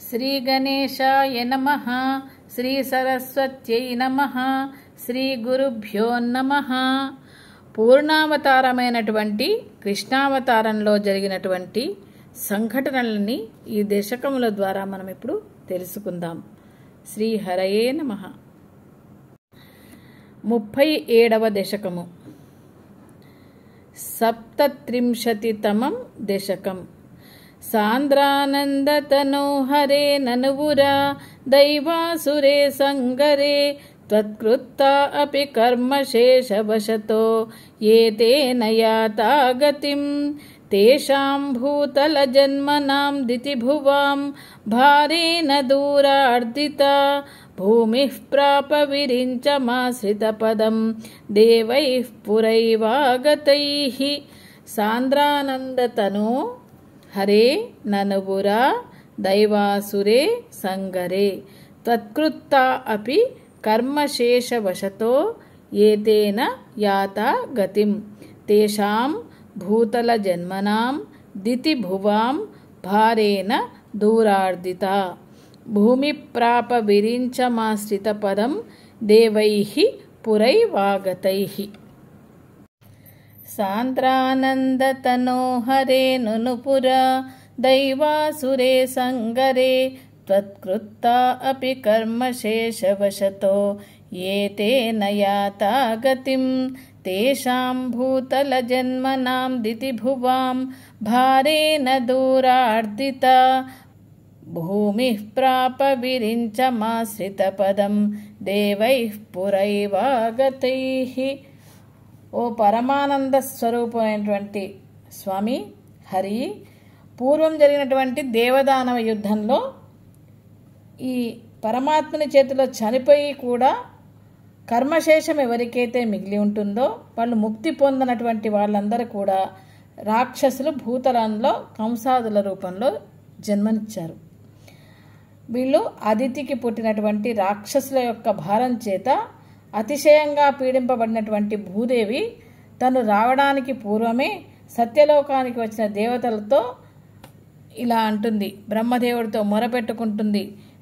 శ్రీ గణేశాయ నమః. శ్రీ సరస్వత్యై నమః. శ్రీ గురుభ్యో నమః. పూర్ణావతారమైనటువంటి కృష్ణావతారంలో జరిగినటువంటి సంఘటనలని ఈ దశకముల ద్వారా మనం ఇప్పుడు తెలుసుకుందాం. శ్రీ హరయే నమః. 37వ దశకము. సప్తత్రింశతితమం దశకం. సాంద్రానందతనో హరే ననువురా దైవాసురే సంగరే త్వత్కృత్తా అపి కర్మశేషవశతో ఏతేన యాతా గతిం తేషాం భూతల జన్మనాం దితిభువాం భారేణ దూరార్దితా భూమిః ప్రాప విరించమాశ్రితపదం దేవైః పురైవాగతైః. సాంద్రానందతనో హరే ననువురా దైవాసురే సంగరే త్వత్కృత్తా అపి కర్మశేషవశతో ఏతేన యాతా గతిం తేషాం భూతల జన్మనాం దితిభువాం భారేణ దూరార్దితా భూమి ప్రాప విరించమాశ్రితపదం దేవైః పురైవాగతైః. సాంద్రానందతనో హరే నునుపురా దైవాసురే సంగరే త్వత్కృత్తా అపి కర్మశేషవశతో ఏతేన యాతా గతిం తేషాం భూతల జన్మనాం దితిభువాం భారేణ దూరార్దితా భూమిః ప్రాప విరించమాశ్రితపదం దేవైః పురైవాగతైః. ఓ పరమానంద స్వరూపమైనటువంటి స్వామి హరి, పూర్వం జరిగినటువంటి దేవదానవ యుద్ధంలో ఈ పరమాత్మని చేతిలో చనిపోయి కూడా కర్మశేషం ఎవరికైతే మిగిలి ఉంటుందో వాళ్ళు ముక్తి పొందినటువంటి వాళ్ళందరూ కూడా రాక్షసులు భూతలంలో కంసాదుల రూపంలో జన్మనిచ్చారు. వీళ్ళు అదితికి పుట్టినటువంటి రాక్షసుల యొక్క భారం చేత అతిశయంగా పీడింపబడినటువంటి భూదేవి తను రావడానికి పూర్వమే సత్యలోకానికి వచ్చిన దేవతలతో ఇలా అంటుంది, బ్రహ్మదేవుడితో మొరపెట్టుకుంటుంది.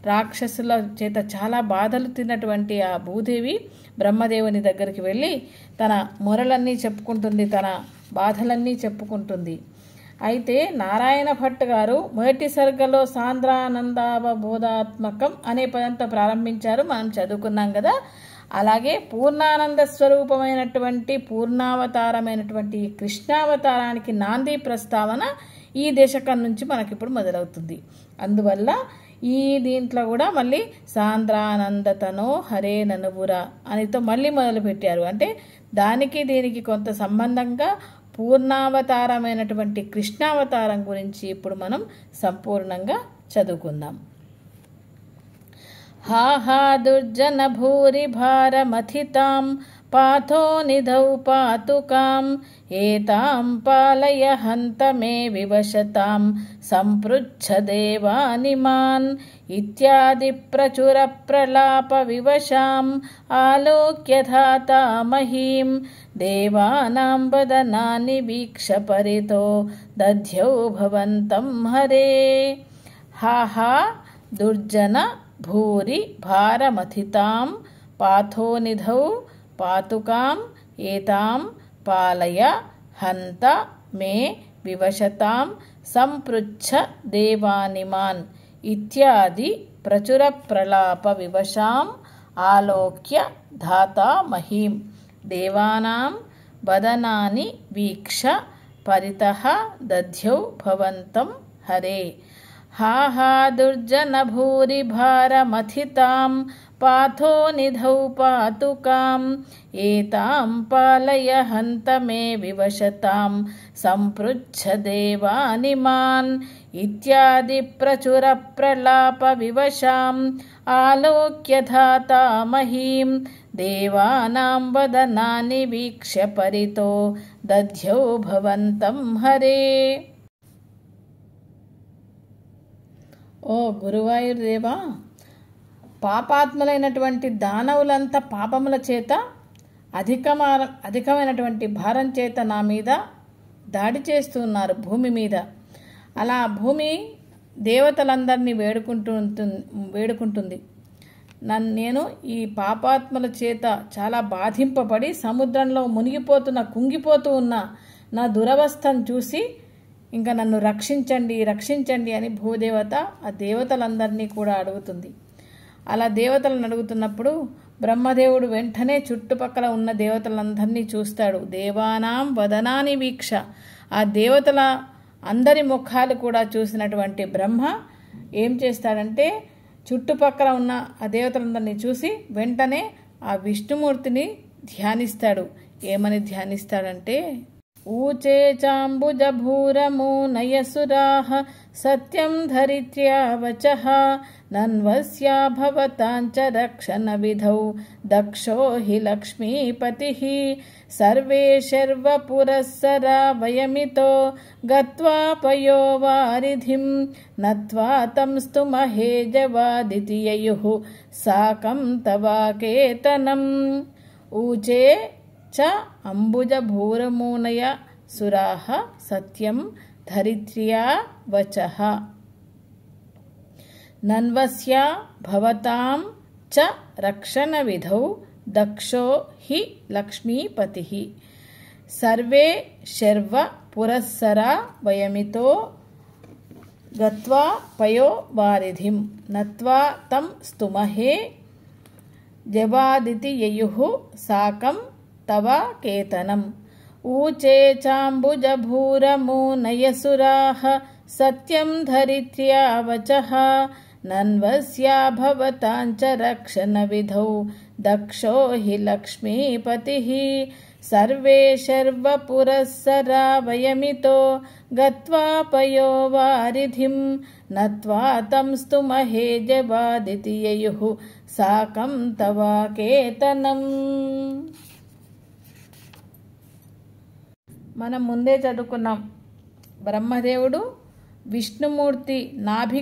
రాక్షసుల చేత చాలా బాధలు తిన్నటువంటి ఆ భూదేవి బ్రహ్మదేవుని దగ్గరికి వెళ్ళి తన మొరలన్నీ చెప్పుకుంటుంది, తన బాధలన్నీ చెప్పుకుంటుంది. అయితే నారాయణ భట్ గారు మొదటి సర్గలో సాంద్రానందావబోధాత్మకం అనే పదంతో ప్రారంభించారు, మనం చదువుకున్నాం కదా. అలాగే పూర్ణానంద స్వరూపమైనటువంటి పూర్ణావతారమైనటువంటి కృష్ణావతారానికి నాంది ప్రస్తావన ఈ దశకం నుంచి మనకిప్పుడు మొదలవుతుంది. అందువల్ల ఈ దీంట్లో కూడా మళ్ళీ సాంద్రానందతనో హరే ననువురా అనితో మళ్ళీ మొదలుపెట్టారు. అంటే దానికి దీనికి కొంత సంబంధంగా పూర్ణావతారమైనటువంటి కృష్ణావతారం గురించి ఇప్పుడు మనం సంపూర్ణంగా చదువుకుందాం. హా దుర్జన భూరి భారమథితాం పాథో నిధౌ పాతుకాం ఏతాం పాలయ హంత మే వివశతాం సంపృచ్ఛ దేవానిమాన్ ఇత్యాది ప్రచుర ప్రలాప వివశాం ఆలోక్య ధాతా మహీం దేవానాం వదనాని వీక్ష పరితో దధ్యౌ భవంతం హరే. హా దుర్జన భూరి భారమథితాం పాథోనిధౌ పాతుకాం ఏతాం పాలయ హంత మే వివశతాం సంపృచ్ఛ దేవానిమాన్ ఇత్యాది ప్రచుర ప్రలాప వివశాం ఆలోక్య ధాతా మహీం దేవానాం వదనాని వీక్ష పరితః దధ్యౌ భవంతం హరే. హా దుర్జన భూరి భారమథితాం పాథో నిధౌ పాతుకాం ఏతాం పాలయ హంత మే వివశతాం సంపృచ్ఛ దేవానిమాన్ ఇత్యాది ప్రచుర ప్రలాప వివశాం ఆలోక్య ధాతా మహీం దేవానాం వదనాని వీక్ష పరితో దధ్యౌ భవంతం హరే. ఓ గురువాయూర్దేవా, పాపాత్ములైనటువంటి దానవులంతా పాపముల చేత అధికమైనటువంటి భారం చేత నా మీద దాడి చేస్తున్నారు భూమి మీద. అలా భూమి దేవతలందరినీ వేడుకుంటుంది. నేను ఈ పాపాత్మల చేత చాలా బాధింపబడి సముద్రంలో కుంగిపోతూ ఉన్న నా దురవస్థను చూసి ఇంకా నన్ను రక్షించండి అని భూదేవత ఆ దేవతలందరినీ కూడా అడుగుతుంది. అలా దేవతలను అడుగుతున్నప్పుడు బ్రహ్మదేవుడు వెంటనే చుట్టుపక్కల ఉన్న దేవతలందరినీ చూస్తాడు. దేవానాం వదనాని వీక్ష. ఆ దేవతల అందరి ముఖాలు కూడా చూసినటువంటి బ్రహ్మ ఏం చేస్తాడంటే చుట్టుపక్కల ఉన్న ఆ దేవతలందరినీ చూసి వెంటనే ఆ విష్ణుమూర్తిని ధ్యానిస్తాడు. ఏమని ధ్యానిస్తాడంటే ఊచే చాంబుజభూరమో నయసురాః సత్యం ధరిత్ర్యా వచః నన్వస్యా భవతాంచ రక్షణ విధౌ దక్షో హి లక్ష్మీపతిః సర్వే శర్వపురస్సరా వయమితో గత్వా పయో వారిధిం నత్వా తం స్తుమహే జవాదితి యయుః సాకం తవాకేతనం. ఊచే చ అంబుజభూరమూనయ సురాః సత్యం ధరిత్ర్యా వచః నన్వస్యా భవతాం చ రక్షణ విధౌ దక్షో హి లక్ష్మీపతిః సర్వే శర్వ పురస్సరా వయమితో గత్వా పయో వారిధిం నత్వా తం స్తుమహే జవాదితి యయుః సాకం తవ కేతనం. ఊచే చాంబుజభూరమో నయసురాః సత్యం ధరిత్ర్యా వచః నన్వస్యా భవతాంచ రక్షణ విధౌ దక్షో హి లక్ష్మీపతిః సర్వే శర్వపురస్సరా వయమితో గత్వా పయో వారిధిం నత్వా తం స్తుమహే జవాదితి యయుః సాకం తవాకేతనం. మనం ముందే చదువుకున్నాం, బ్రహ్మదేవుడు విష్ణుమూర్తి నాభి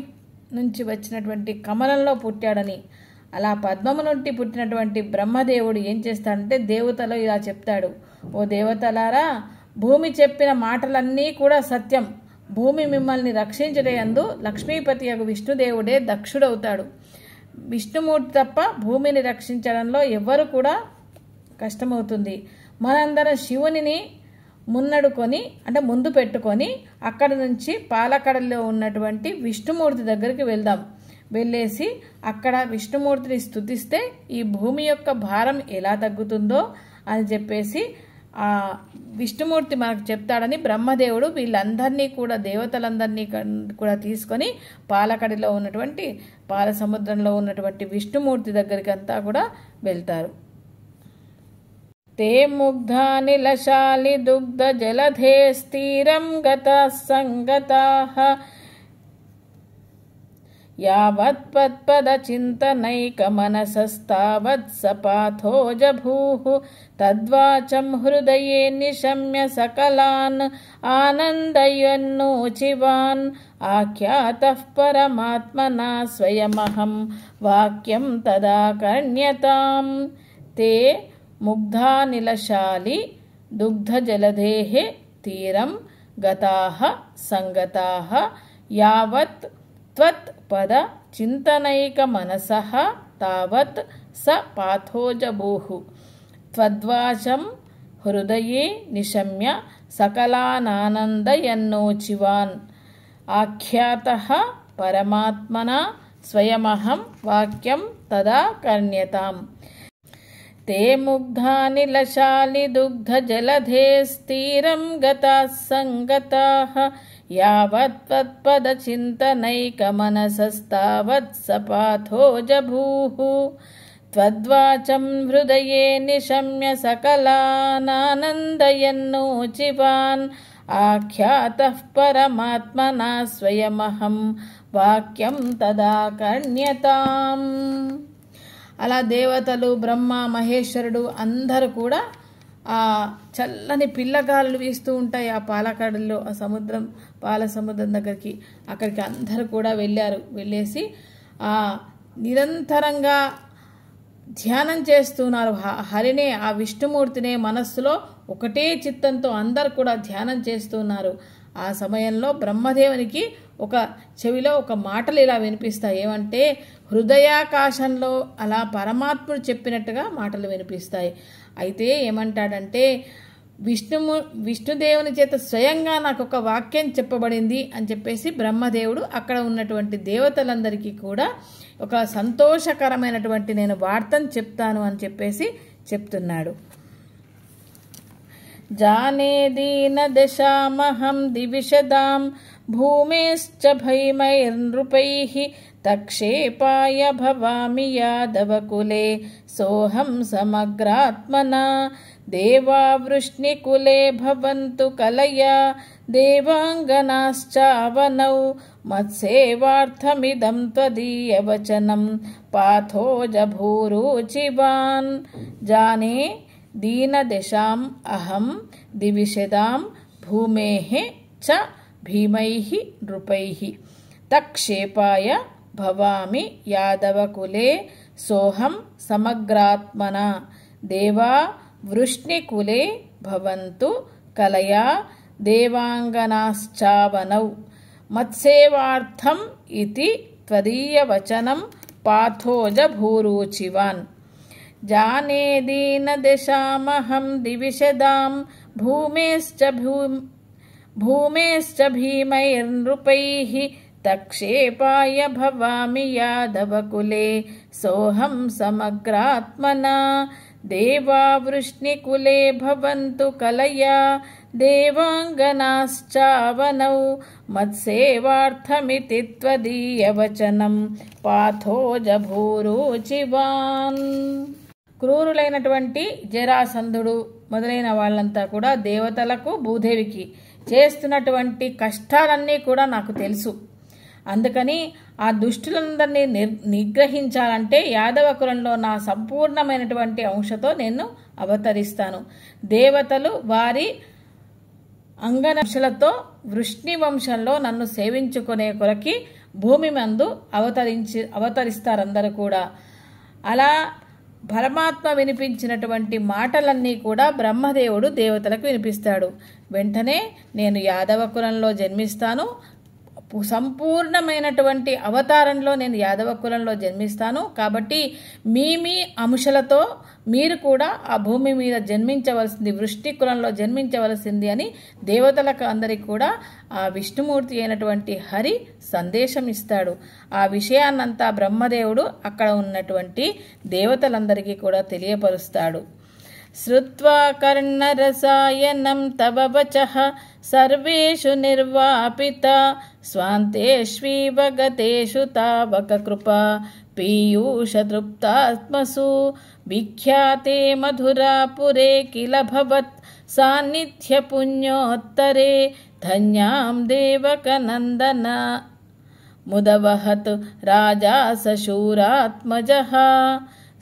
నుంచి వచ్చినటువంటి కమలంలో పుట్టాడని. అలా పద్మము నుండి పుట్టినటువంటి బ్రహ్మదేవుడు ఏం చేస్తాడంటే దేవతలు ఇలా చెప్తాడు, ఓ దేవతలారా, భూమి చెప్పిన మాటలన్నీ కూడా సత్యం. భూమి మిమ్మల్ని రక్షించడందు లక్ష్మీపతి యొక్క విష్ణుదేవుడే దక్షుడవుతాడు. విష్ణుమూర్తి తప్ప భూమిని రక్షించడంలో ఎవ్వరు కూడా కష్టమవుతుంది. మనందరం శివునిని ముందు పెట్టుకొని అక్కడి నుంచి పాలకడలో ఉన్నటువంటి విష్ణుమూర్తి దగ్గరికి వెళ్దాం. వెళ్ళేసి అక్కడ విష్ణుమూర్తిని స్తుతిస్తే ఈ భూమి యొక్క భారం ఎలా తగ్గుతుందో అని చెప్పేసి ఆ విష్ణుమూర్తి మనకు చెప్తాడని బ్రహ్మదేవుడు వీళ్ళందరినీ కూడా దేవతలందరినీ కూడా తీసుకొని పాలకడిలో ఉన్నటువంటి పాల సముద్రంలో ఉన్నటువంటి విష్ణుమూర్తి దగ్గరికి అంతా కూడా వెళ్తారు. తే ముగ్ధానిలశాలి దుగ్ధ జలధే స్థిరం గతాః సంగతాః యావత్పత్పద చింతనైక మనసస్తావత్ సపాథో జభూః తద్వాచం హృదయే నిశమ్య సకలాన్ ఆనందయన్నోచివాన్ ఆఖ్యాతః పరమాత్మనా స్వయమహం వాక్యం తదాకర్ణ్యతాం. తే ముగ్ధానిలశాలి దుగ్ధజలధేః తీరం గతాః సంగతాః యావత్ త్వత్ పద చింతనైక మనసః తావత్ స పాథోజభూః త్వద్వాచం హృదయే నిశమ్య సకలానానందయన్నోచివాన్ ఆఖ్యాతః పరమాత్మనా స్వయమహం వాక్యం తదా కర్ణ్యతాం. తే ముగ్ధానిలశాలి దుగ్ధజలధే స్థిరం గతాః సంగతాః యావత్పద చింతనైక మనసస్తావత్ సపాథో జభూః త్వద్వాచం హృదయే నిశమ్య సకలానానందయన్నోచివాన్ ఆఖ్యాతః పరమాత్మనా స్వయమహం వాక్యం తదా కర్ణ్యతాం. అలా దేవతలు, బ్రహ్మ, మహేశ్వరుడు అందరూ కూడా ఆ చల్లని పిల్లగాళ్ళు వీస్తూ ఉంటాయి ఆ పాలకడల్లో, ఆ పాల సముద్రం దగ్గరికి. అక్కడికి అందరూ కూడా వెళ్ళేసి నిరంతరంగా ధ్యానం చేస్తున్నారు హరినే, ఆ విష్ణుమూర్తినే మనస్సులో ఒకటే చిత్తంతో అందరు కూడా ధ్యానం చేస్తున్నారు. ఆ సమయంలో బ్రహ్మదేవునికి ఒక చెవిలో ఒక మాటలు ఇలా వినిపిస్తాయి. ఏమంటే హృదయాకాశంలో అలా పరమాత్ముడు చెప్పినట్టుగా మాటలు వినిపిస్తాయి. అయితే ఏమంటాడంటే విష్ణుదేవుని చేత స్వయంగా నాకు ఒక వాక్యం చెప్పబడింది అని చెప్పేసి బ్రహ్మదేవుడు అక్కడ ఉన్నటువంటి దేవతలందరికీ కూడా ఒక సంతోషకరమైనటువంటి నేను వార్తను చెప్తాను అని చెప్పేసి చెప్తున్నాడు. జానే దీన దశామహం దివిషదాం భూమేశ్చ భైమైర్నృపైః తక్షేపాయ భవామి యాదవకులే సోహం సమగ్రాత్మనా దేవా వృష్ణికులే భవంతు కలయా దేవాంగనాశ్చావనౌ మత్సేవార్థమిదం త్వదీయవచనం పాథోజభూరుచివాన్. జానే దీనదశాం అహం దివిషదాం భూమేః చ భీమైః నృపైః తక్షేపాయ భవామి యాదవకులే సోహం సమగ్రాత్మనా దేవా వృష్ణికులే భవంతు కలయా దేవాంగనాశ్చావనౌ మత్సేవార్థం ఇతి త్వదీయవచనం పాథోజభూరుచివాన్. జానే దీనదశామహం దివిషదాం భూమేశ్చ భీమైర్నృపైః తక్షేపాయ భవామి యాదవకులే సోహం సమగ్రాత్మనా దేవా వృష్ణికులే భవంతు కలయా దేవాంగనాశ్చావనౌ మత్సేవార్థమితి త్వదీయవచనం పాథోజభూరుచివాన్. క్రూరులైనటువంటి జరాసంధుడు మొదలైన వాళ్ళంతా కూడా దేవతలకు భూదేవికి చేస్తున్నటువంటి కష్టాలన్నీ కూడా నాకు తెలుసు. అందుకని ఆ దుష్టులందరినీ నిగ్రహించాలంటే యాదవ కులంలో నా సంపూర్ణమైనటువంటి అంశతో నేను అవతరిస్తాను. దేవతలు వారి అంగనశలతో వృష్ణి వంశంలో నన్ను సేవించుకునే కొరకి భూమి మందు అవతరిస్తారందరూ కూడా. అలా పరమాత్మ వినిపించినటువంటి మాటలన్నీ కూడా బ్రహ్మదేవుడు దేవతలకు వినిపిస్తాడు. వెంటనే నేను యాదవ కులంలో జన్మిస్తాను, సంపూర్ణమైనటువంటి అవతారంలో నేను యాదవ కులంలో జన్మిస్తాను. కాబట్టి మీ అంశలతో మీరు కూడా ఆ భూమి మీద జన్మించవలసింది, వృష్టి కులంలో జన్మించవలసింది అని దేవతలకు అందరికీ కూడా ఆ విష్ణుమూర్తి అయినటువంటి హరి సందేశం ఇస్తాడు. ఆ విషయాన్నంతా బ్రహ్మదేవుడు అక్కడ ఉన్నటువంటి దేవతలందరికీ కూడా తెలియపరుస్తాడు. శ్రుత్వా కర్ణరసాయనం తవ వచః సర్వేషు నిర్వాపిత స్వాంతేష్వీవ గతేషు తావక కృపా పీయూషతృప్తాత్మసు విఖ్యాతే మధురాపురే కిల భవత్ సాన్నిధ్య పుణ్యోత్తరే ధన్యాం దేవకనందన ముదవహత్ రాజా సశూరాత్మజః.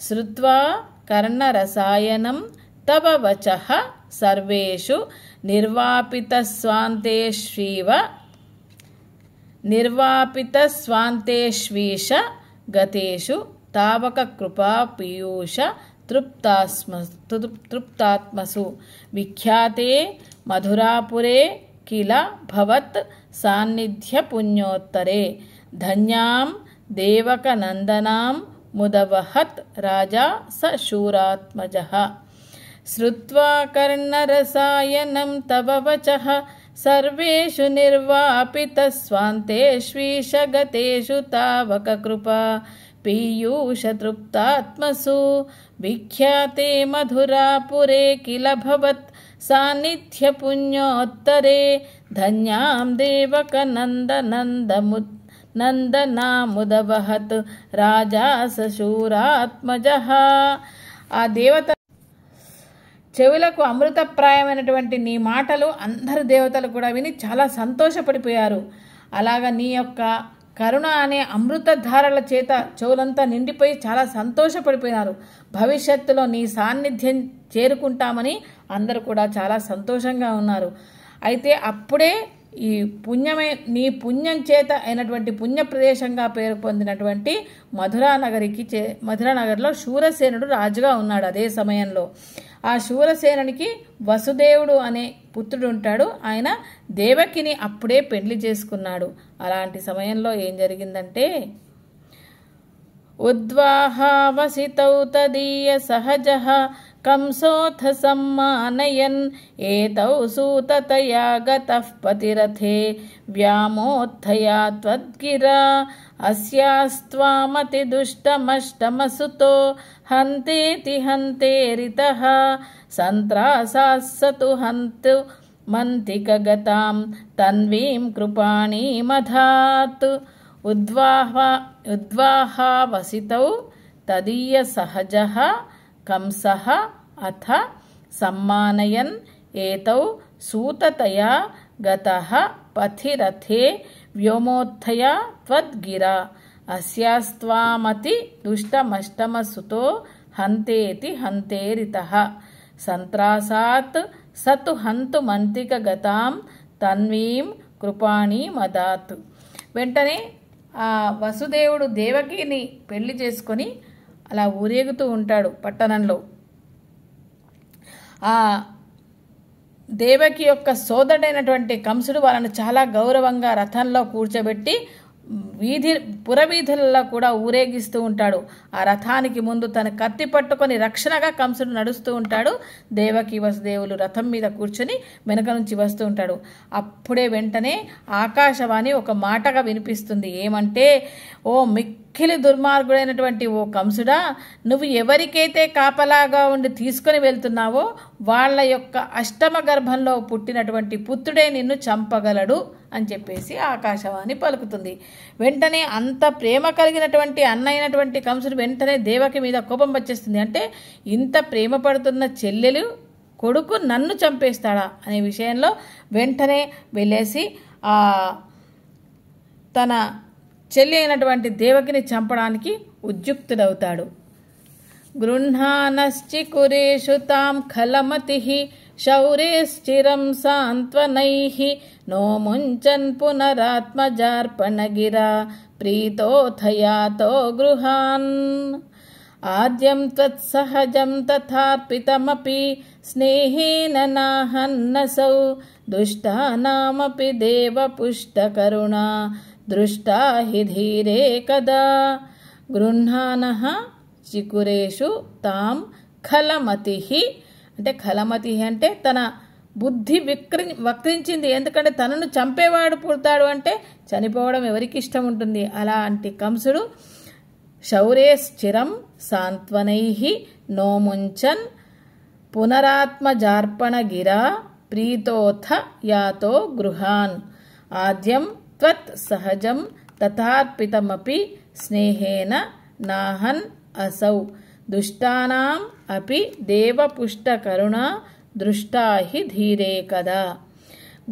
శ్రుత్వా కర్ణరసాయనం తవ వచః సర్వేషు నిర్వాపితస్వాంతేష్వీష గతేషు తావక కృపా పీయూష తృప్తాత్మసు విఖ్యాతే మధురాపురే కిల భవత్ సాన్నిధ్య పుణ్యోత్తరే ధన్యాం దేవకనందనాం ముదవహత్ రాజా సశూరాత్మజః. శ్రుత్వా కర్ణరసాయనం తవ వచః సర్వేషు నిర్వాపితస్వాంతేష్వీష గతేషు తావక కృపా పీయూషతృప్తాత్మసు విఖ్యాతే మధురాపురే కిల భవత్ సాన్నిధ్య పుణ్యోత్తరే ధన్యాం దేవకనందనాముదవహత్ రాజా సశూరాత్మజః. ఆ దేవత చెవులకు అమృతప్రాయమైనటువంటి నీ మాటలు అందరు దేవతలు కూడా విని చాలా సంతోషపడిపోయారు. అలాగా నీ యొక్క కరుణ అనే అమృతధారల చేత చెవులంతా నిండిపోయి చాలా సంతోషపడిపోయినారు. భవిష్యత్తులో నీ సాన్నిధ్యం చేరుకుంటామని అందరూ కూడా చాలా సంతోషంగా ఉన్నారు. అయితే అప్పుడే ఈ నీ పుణ్యం చేత అయినటువంటి పుణ్య ప్రదేశంగా పేరు పొందినటువంటి మధురానగర్లో శూరసేనుడు రాజుగా ఉన్నాడు. అదే సమయంలో ఆ శూరసేనునికి వసుదేవుడు అనే పుత్రుడు ఉంటాడు. ఆయన దేవకిని అప్పుడే పెళ్లి చేసుకున్నాడు. అలాంటి సమయంలో ఏం జరిగిందంటే, ఉద్వాహావసితౌ తదీయ సహజః కంసోథ సమ్మానయన్ ఏతౌ సూతతయా గతః పతిరథే వ్యామోత్థయా త్వద్గిరా అస్యాస్త్వామతి దుష్టమష్టమసుతో హంతేతి హంతేరితః సంత్రాసాస్సతు హంతు మంతికగతాం తన్వీం కృపాణీమధాత్. ఉద్వాహావసితౌ తదీయ సహజః కంసః అథ సమ్మానయన్ ఏతౌ సూతతయా గతః పథిరథే వ్యోమోత్థయా త్వద్గిరా అస్యాస్త్వామతి దుష్టమష్టమసుతో హంతేతి హంతేరితః సంత్రాసాత్ సతు హంతు మంతికగతాం తన్వీం కృపాణీమదాత్. వెంటనే ఆ వసుదేవుడు దేవకిని పెళ్లి చేసుకొని అలా ఊరేగుతూ ఉంటాడు పట్టణంలో. ఆ దేవకి యొక్క సోదరుడైనటువంటి కంసుడు వాళ్ళను చాలా గౌరవంగా రథంలో కూర్చోబెట్టి పురవీధులలో కూడా ఊరేగిస్తూ ఉంటాడు. ఆ రథానికి ముందు తన కత్తి పట్టుకొని రక్షణగా కంసుడు నడుస్తూ ఉంటాడు. దేవకి వసుదేవులు రథం మీద కూర్చొని వెనక నుంచి వస్తూ ఉంటాడు. అప్పుడే వెంటనే ఆకాశవాణి ఒక మాటగా వినిపిస్తుంది. ఏమంటే, ఓ మిక్కిలి దుర్మార్గుడైనటువంటి ఓ కంసుడా, నువ్వు ఎవరికైతే కాపలాగా ఉండి తీసుకొని వెళ్తున్నావో వాళ్ళ యొక్క అష్టమ గర్భంలో పుట్టినటువంటి పుత్రుడే నిన్ను చంపగలడు అని చెప్పేసి ఆకాశవాణి పలుకుతుంది. వెంటనే అంత ప్రేమ కలిగినటువంటి అన్నైనటువంటి కంసుడు వెంటనే దేవకి మీద కోపం వచ్చేస్తుంది. అంటే ఇంత ప్రేమ పడుతున్న చెల్లెలు కొడుకు నన్ను చంపేస్తాడా అనే విషయంలో వెంటనే వెళ్ళేసి తన చెల్లి అయినటువంటి దేవకిని చంపడానికి ఉద్యుక్తుడవుతాడు. గృహ్ణానశ్చికురేషు తాం ఖలమతిః శౌరేశ్చిరం సాంత్వనైః నోముంచన్ పునరాత్మజార్పణగిరా ప్రీతోథయాతో గృహాన్. ఆద్యం త్వత్సహజం తథార్పితమపి స్నేహేన నాహన్నసౌ దుష్టానామపి దేవపుష్టకరుణా దృష్టా హి ధీరే కదా. గృహ్ణానః చికురేషు తాం ఖలమతిః. అంటే ఖలమతిః అంటే తన బుద్ధి వక్రించింది. ఎందుకంటే తనను చంపేవాడు పుడతాడు అంటే చనిపోవడం ఎవరికి ఇష్టం ఉంటుంది. అలాంటి కంసుడు శౌరేశ్చిరం సాంత్వనైః నోముంచన్ పునరాత్మజార్పణగిరా ప్రీతోథ యాతో గృహాన్. ఆద్యం త్వత్ సహజం తథార్పితమపి స్నేహేన నాహన్ అసౌ దుష్టానాం అపి దేవపుష్టకరుణా దృష్టా హి ధీరే కదా.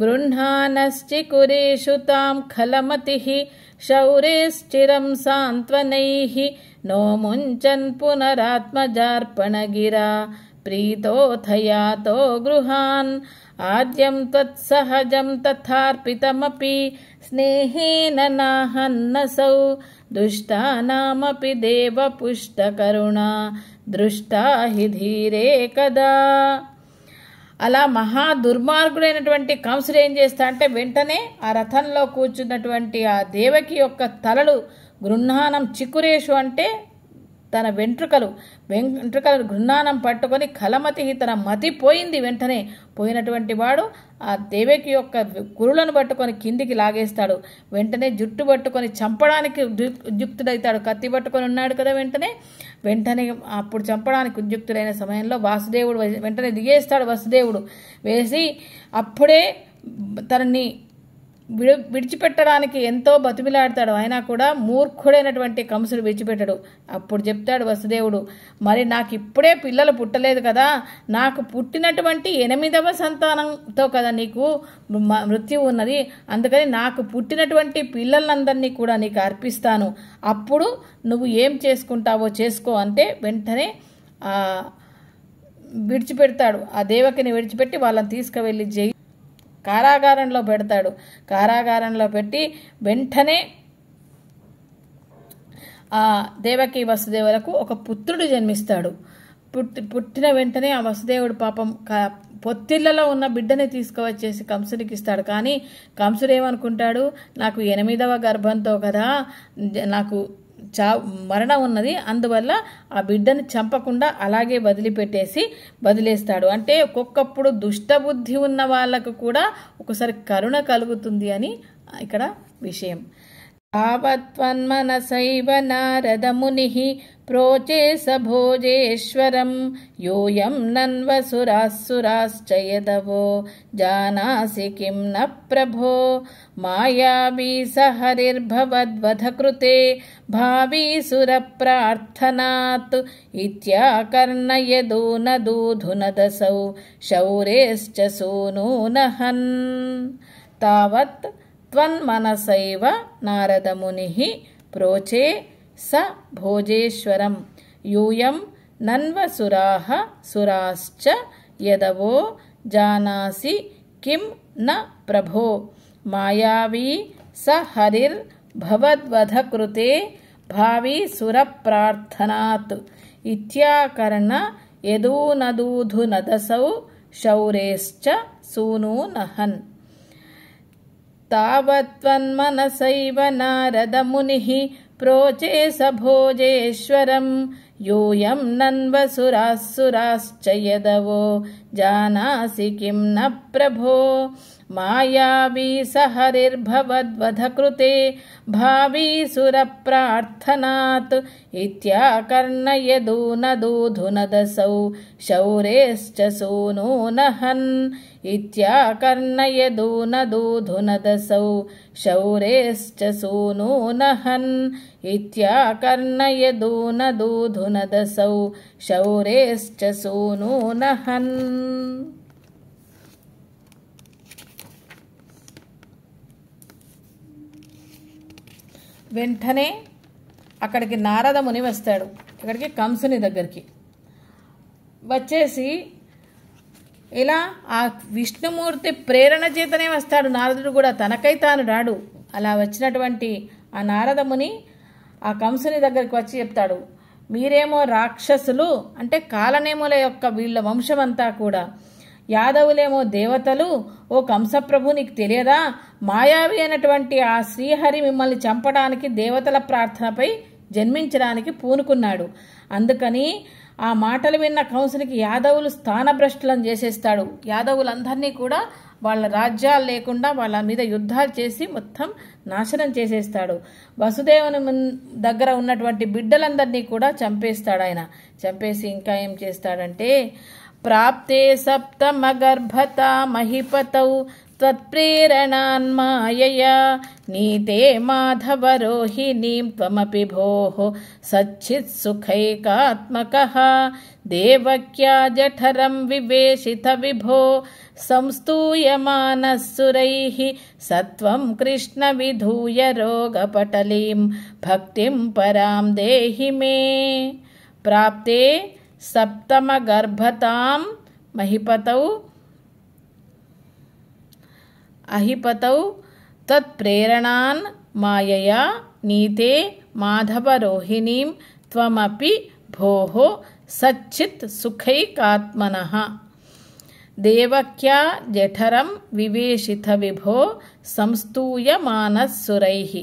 గృహ్ణానశ్చికురేషు తాం ఖలమతిః శౌరేశ్చిరం సాంత్వనైః నోముంచన్ పునరాత్మజార్పణగిరా ప్రీతోథయాతో గృహాన్. ఆద్యం త్వత్సహజం తథార్పితమపి స్నేహేన నాహన్నసౌ దుష్టానామపి దేవపుష్టకరుణా దృష్టా హి ధీరే కదా. అలా మహా దుర్మార్గుడైనటువంటి కంసుడు ఏం చేస్తా అంటే వెంటనే ఆ రథంలో కూర్చున్నటువంటి ఆ దేవకి యొక్క తలలు గృహ్ణానం చికురేషు అంటే తన వెంట్రుకలు గృహ్ణానం పట్టుకొని ఖలమతి తన మతి పోయింది. వెంటనే పోయినటువంటి వాడు ఆ దేవకి యొక్క కురులను పట్టుకొని కిందికి లాగేస్తాడు. వెంటనే జుట్టు పట్టుకొని చంపడానికి ఉద్యుక్తుడైతాడు. కత్తి పట్టుకొని ఉన్నాడు కదా. వెంటనే అప్పుడు చంపడానికి ఉద్యుక్తుడైన సమయంలో వాసుదేవుడు వెంటనే దిగేస్తాడు. వసుదేవుడు వేసి అప్పుడే తనని విడిచిపెట్టడానికి ఎంతో బతిమిలాడతాడు. అయినా కూడా మూర్ఖుడైనటువంటి కంసుడు విడిచిపెట్టాడు. అప్పుడు చెప్తాడు వసుదేవుడు, మరి నాకు ఇప్పుడే పిల్లలు పుట్టలేదు కదా, నాకు పుట్టినటువంటి 8వ సంతానంతో కదా నీకు మృత్యు ఉన్నది, అందుకని నాకు పుట్టినటువంటి పిల్లలందరినీ కూడా నీకు అర్పిస్తాను, అప్పుడు నువ్వు ఏం చేసుకుంటావో చేసుకో అంటే వెంటనే విడిచిపెడతాడు. ఆ దేవకిని విడిచిపెట్టి వాళ్ళని తీసుకువెళ్ళి కారాగారంలో పెడతాడు. కారాగారంలో పెట్టి వెంటనే ఆ దేవకి వసుదేవులకు ఒక పుత్రుడు జన్మిస్తాడు. పుట్టిన వెంటనే ఆ వసుదేవుడు పాపం పొత్తిళ్లలో ఉన్న బిడ్డని తీసుకువచ్చేసి కంసుడికి ఇస్తాడు. కానీ కంసుడు ఏమనుకుంటాడు, నాకు 8వ గర్భంతో కదా నాకు మరణం ఉన్నది, అందువల్ల ఆ బిడ్డని చంపకుండా అలాగే వదిలేస్తాడు. అంటే ఒక్కొక్కప్పుడు దుష్టబుద్ధి ఉన్న వాళ్ళకు కూడా ఒకసారి కరుణ కలుగుతుంది అని ఇక్కడ విషయం. తావత్వన్మనసైవ నారదమునిః ప్రోచే స భోజేశ్వరం యూయం నన్వసురాస్సురాశ్చ యదవో జానాసి కిం న ప్రభో మాయావీ స హరిర్భవద్వధకృతే భావీసుర ప్రార్థనాత్ ఇత్యాకర్ణయదూనదూధునదసౌ శౌరేశ్చ సూనూనహన్. తావత్ త్వన్మనసైవ నారదమునిః ప్రోచే స భోజేశ్వరం యూయం నన్వసురాః సురాశ్చ యదవో జానాసి కిం న ప్రభో మాయావీ స హరిర్ భవద్వధకృతే భావీ సురప్రార్థనాత్ ఇత్యాకర్ణ యదూనదూధునదసౌ శౌరేశ్చ సూనూనహన్. తావత్వన్మనసైవ నారదమునిః ప్రోచే స భోజేశ్వరం యూయం నన్వసురాస్సురాశ్చ యదవో జానాసి కిం న ప్రభో మాయావీ స హరిర్భవద్వధకృతే భావీసుర ప్రార్థనాత్ ఇత్యాకర్ణయదూనదూధునదసౌ శౌరేశ్చ సూనూనహన్. ఇత్యాకర్ణయదూనదూధునదసౌ శౌరేశ్చ సూనూనహన్. ఇత్యాకర్ణయదూనదూధునదసౌ శౌరేశ్చ సూనూనహన్. వెంటనే అక్కడికి నారద ముని వస్తాడు, ఇక్కడికి కంసుని దగ్గరికి వచ్చేసి ఇలా ఆ విష్ణుమూర్తి ప్రేరణ చేతనే వస్తాడు. నారదుడు కూడా తనకై తాను రాడు. అలా వచ్చినటువంటి ఆ నారదముని ఆ కంసుని దగ్గరికి వచ్చి చెప్తాడు, మీరేమో రాక్షసులు, అంటే కాలనేముల యొక్క వీళ్ళ వంశమంతా కూడా, యాదవులేమో దేవతలు, ఓ కంసప్రభు నీకు తెలియదా, మాయావి అయినటువంటి ఆ శ్రీహరి మిమ్మల్ని చంపడానికి దేవతల ప్రార్థనపై జన్మించడానికి పూనుకున్నాడు. అందుకని ఆ మాటలు విన్న కంసునికి యాదవులు స్థానభ్రష్టులను చేసేస్తాడు. యాదవులందరినీ కూడా వాళ్ళ రాజ్యాలు లేకుండా వాళ్ళ మీద యుద్ధాలు చేసి మొత్తం నాశనం చేసేస్తాడు. వసుదేవుని దగ్గర ఉన్నటువంటి బిడ్డలందరినీ కూడా చంపేస్తాడు ఆయన. చంపేసి ఇంకా ఏం చేస్తాడంటే, ప్రాప్తే సప్తమ గర్భతా మహిపతౌ త్వత్ప్రేరణాన్మాయయా నీతే మాధవరోహిణీం త్వమపి భోః సచ్చిత్సుఖైకాత్మకః దేవక్యా జఠరం వివేశిత విభో సంస్తూయమానః సురైః సత్వం కృష్ణ విధూయ రోగపటలీం భక్తిం పరాం దేహి మే. ప్రాప్తే సప్తమ గర్భతాం మహిపతౌ అహిపతౌ తత్ప్రేరణాన్ మాయయా నీతే మాధవరోహిణీం త్వమపి భోః సచ్చిత్ సుఖైకాత్మనః దేవక్యా జఠరం వివేశిత విభో సంస్తూయమానః సురైః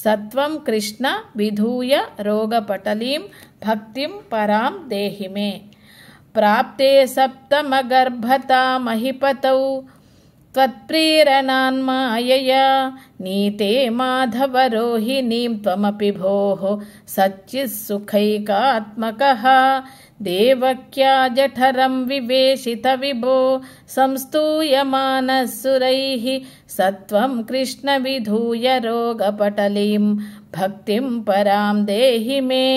సత్వం కృష్ణ విధూయ రోగపటలీం భక్తిం పరాం దేహి మే. ప్రాప్తే సప్తమ గర్భతా మహిపతౌ త్వత్ప్రేరణాన్మాయయా నీతే మాధవరోహిణీం త్వమపి భోః సచ్చిత్సుఖైకాత్మకః దేవక్యా జఠరం వివేశిత విభో సంస్తూయమానః సురైః సత్వం కృష్ణ విధూయ రోగపటలీం భక్తిం పరాం దేహి మే.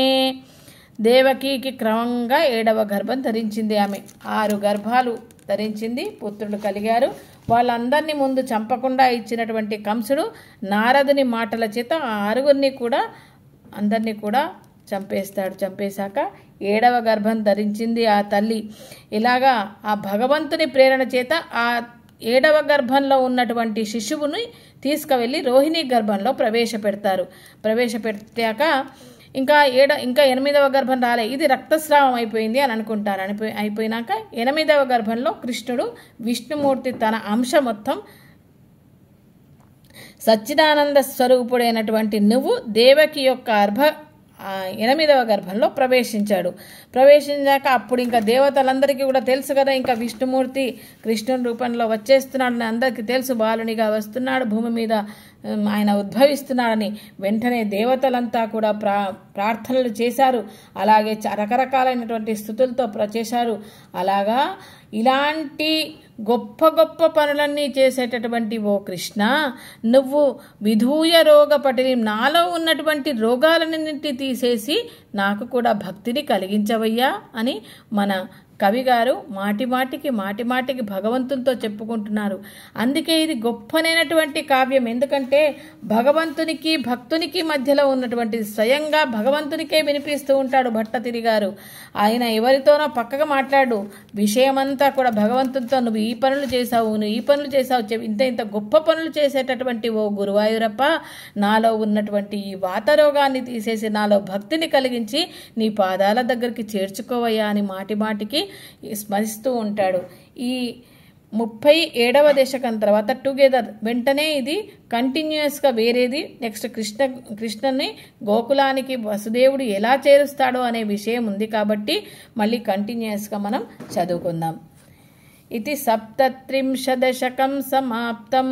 దేవకీకి క్రమంగా 7వ గర్భం ధరించింది. ఆమె 6 గర్భాలు ధరించింది, పుత్రులు కలిగారు. వాళ్ళందరినీ ముందు చంపకుండా ఇచ్చినటువంటి కంసుడు నారదుని మాటల చేత ఆ 6గురిని కూడా అందరినీ కూడా చంపేస్తాడు. చంపేశాక 7వ గర్భం ధరించింది ఆ తల్లి. ఇలాగా ఆ భగవంతుని ప్రేరణ చేత ఆ 7వ గర్భంలో ఉన్నటువంటి శిశువుని తీసుకువెళ్ళి రోహిణి గర్భంలో ప్రవేశపెడతారు. ప్రవేశపెట్టాక ఇంకా 8వ గర్భం రాలే, ఇది రక్తస్రావం అయిపోయింది అని అనుకుంటారు. అయిపోయినాక 8వ గర్భంలో కృష్ణుడు విష్ణుమూర్తి తన అంశ మొత్తం సచ్చిదానంద స్వరూపుడైనటువంటి నువ్వు దేవకి యొక్క 8వ గర్భంలో ప్రవేశించాక అప్పుడు ఇంకా దేవతలందరికీ కూడా తెలుసు కదా, ఇంకా విష్ణుమూర్తి కృష్ణుని రూపంలో వచ్చేస్తున్నాడని అందరికీ తెలుసు. బాలునిగా వస్తున్నాడు, భూమి మీద ఆయన ఉద్భవిస్తున్నాడని. వెంటనే దేవతలంతా కూడా ప్రార్థనలు చేశారు. అలాగే రకరకాలైనటువంటి స్థుతులతో చేశారు. అలాగా ఇలాంటి గొప్ప గొప్ప పనులన్నీ చేసేటటువంటి ఓ కృష్ణ, నువ్వు విధూయ రోగపటిని, నాలో ఉన్నటువంటి రోగాలన్నింటినీ తీసేసి నాకు కూడా భక్తిని కలిగించవయ్యా అని మన కవిగారు మాటిమాటికి భగవంతునితో చెప్పుకుంటున్నారు. అందుకే ఇది గొప్పనైనటువంటి కావ్యం. ఎందుకంటే భగవంతునికి భక్తునికి మధ్యలో ఉన్నటువంటి స్వయంగా భగవంతునికే వినిపిస్తూ ఉంటాడు భట్టతిరి గారు. ఆయన ఎవరితోనో పక్కగా మాట్లాడు, విషయమంతా కూడా భగవంతునితో నువ్వు ఈ పనులు చేశావు, నువ్వు ఈ పనులు చేశావు, ఇంత గొప్ప పనులు చేసేటటువంటి ఓ గురువాయూరప్ప, నాలో ఉన్నటువంటి ఈ వాతరోగాన్ని తీసేసి నాలో భక్తిని కలిగించి నీ పాదాల దగ్గరికి చేర్చుకోవయ్యా అని మాటిమాటికి స్మరిస్తూ ఉంటాడు. ఈ 37వ దశకం తర్వాత టుగెదర్ వెంటనే ఇది కంటిన్యూస్గా వేరేది నెక్స్ట్ కృష్ణుని గోకులానికి వసుదేవుడు ఎలా చేరుస్తాడో అనే విషయం ఉంది కాబట్టి మళ్ళీ కంటిన్యూస్గా మనం చదువుకుందాం. ఇది 37 దశకం సమాప్తం.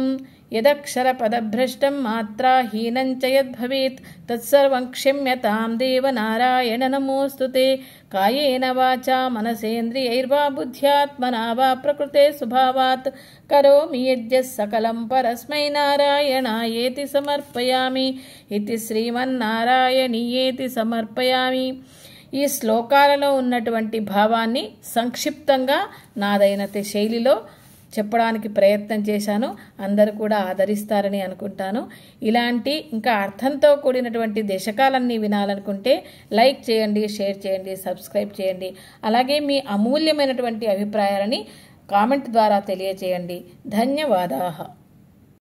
యదక్షర పదభ్రష్టం మాత్రాహీనం చ యద్భవేత్ తత్సర్వం క్షమ్యతాం దేవ నారాయణ నమోస్తుతే. కాయేన వాచా మనసేంద్రియైర్వా బుద్ధ్యాత్మనా వా ప్రకృతే స్వభావాత్ కరోమి యద్యత్ సకలం పరస్మై నారాయణాయేతి సమర్పయామి. ఇది శ్రీమన్నారాయణీయేతి సమర్పయామి. ఈ శ్లోకాలలో ఉన్నటువంటి భావాన్ని సంక్షిప్తంగా నాదైన శైలిలో చెప్పడానికి ప్రయత్నం చేశాను. అందరూ కూడా ఆదరిస్తారని అనుకుంటాను. ఇలాంటి ఇంకా అర్థంతో కూడినటువంటి దశకాలన్నీ వినాలనుకుంటే లైక్ చేయండి, షేర్ చేయండి, సబ్స్క్రైబ్ చేయండి. అలాగే మీ అమూల్యమైనటువంటి అభిప్రాయాలని కామెంట్ ద్వారా తెలియచేయండి. ధన్యవాదాలు.